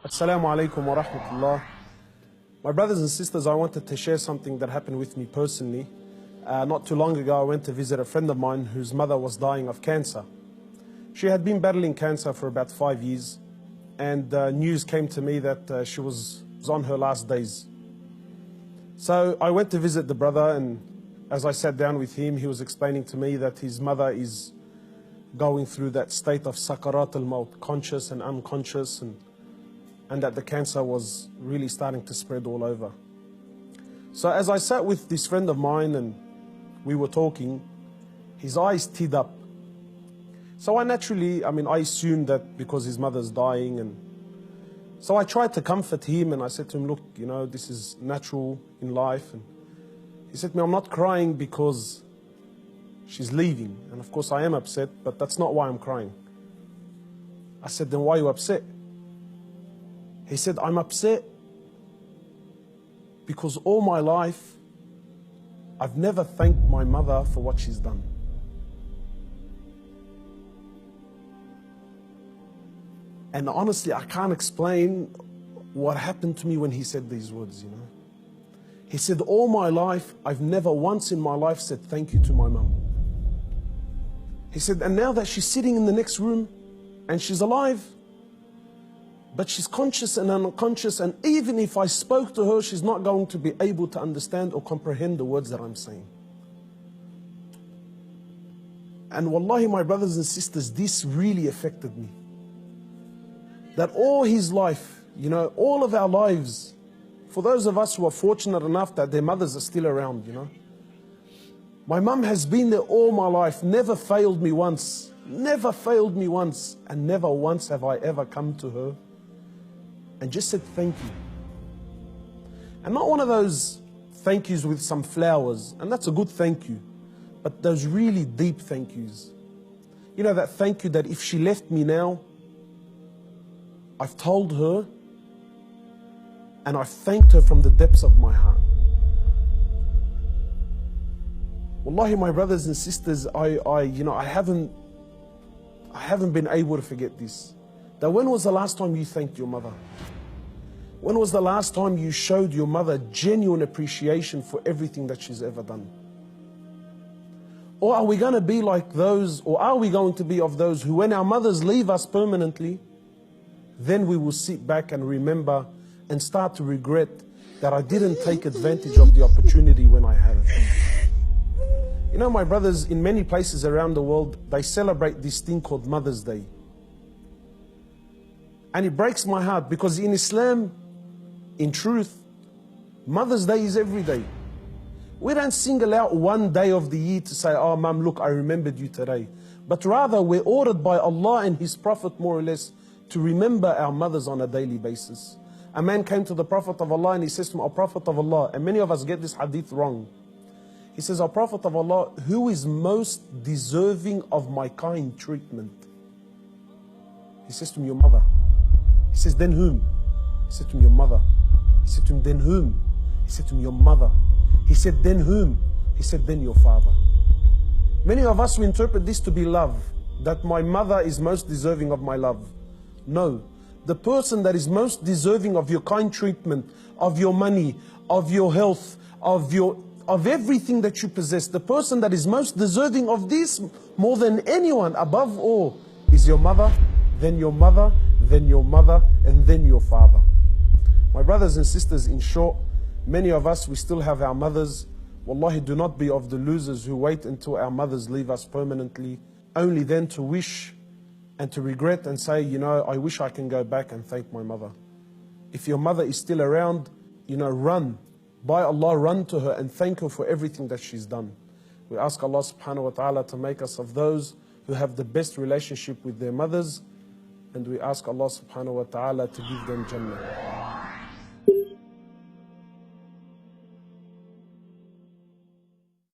Assalamu alaikum wa rahmatullah. My brothers and sisters, I wanted to share something that happened with me personally. Not too long ago, I went to visit a friend of mine whose mother was dying of cancer. She had been battling cancer for about 5 years, and news came to me that she was on her last days. So I went to visit the brother, and as I sat down with him, he was explaining to me that his mother is going through that state of sakarat al-maut, conscious and unconscious, and that the cancer was really starting to spread all over. So as I sat with this friend of mine and we were talking, his eyes teared up. So I assumed that because his mother's dying, and so I tried to comfort him, and I said to him, look, this is natural in life. And he said to me, I'm not crying because she's leaving. And of course I am upset, but that's not why I'm crying. I said, then why are you upset? He said, I'm upset because all my life I've never thanked my mother for what she's done. And honestly, I can't explain what happened to me when he said these words, He said, all my life, I've never once in my life said thank you to my mum. He said, and now that she's sitting in the next room and she's alive, but she's conscious and unconscious, and even if I spoke to her, she's not going to be able to understand or comprehend the words that I'm saying. And wallahi, my brothers and sisters, this really affected me. That all his life, all of our lives, for those of us who are fortunate enough that their mothers are still around, my mum has been there all my life, never failed me once, and never once have I ever come to her and just said thank you. And not one of those thank yous with some flowers, and that's a good thank you, but those really deep thank yous. That thank you that if she left me now, I've told her and I've thanked her from the depths of my heart. Wallahi, my brothers and sisters, I haven't been able to forget this. That when was the last time you thanked your mother? When was the last time you showed your mother genuine appreciation for everything that she's ever done? Or are we going to be like those, or are we going to be of those who, when our mothers leave us permanently, then we will sit back and remember and start to regret that I didn't take advantage of the opportunity when I had it. My brothers, in many places around the world, they celebrate this thing called Mother's Day. And it breaks my heart because in Islam, in truth, Mother's Day is every day. We don't single out one day of the year to say, oh, Mum, look, I remembered you today. But rather, we're ordered by Allah and His Prophet, more or less, to remember our mothers on a daily basis. A man came to the Prophet of Allah and he says to him, O Prophet of Allah, and many of us get this hadith wrong. He says, O Prophet of Allah, who is most deserving of my kind treatment? He says to him, your mother. He says, then whom? He said to him, your mother. He said to him, then whom? He said to him, your mother. He said, then whom? He said, then your father. Many of us, we interpret this to be love, that my mother is most deserving of my love. No, the person that is most deserving of your kind treatment, of your money, of your health, of everything that you possess, the person that is most deserving of this more than anyone, above all, is your mother, then your mother, then your mother, and then your father. My brothers and sisters, in short, many of us, we still have our mothers. Wallahi, do not be of the losers who wait until our mothers leave us permanently, only then to wish and to regret and say, I wish I can go back and thank my mother. If your mother is still around, run. By Allah, run to her and thank her for everything that she's done. We ask Allah subhanahu wa ta'ala to make us of those who have the best relationship with their mothers, and we ask Allah subhanahu wa ta'ala to give them Jannah.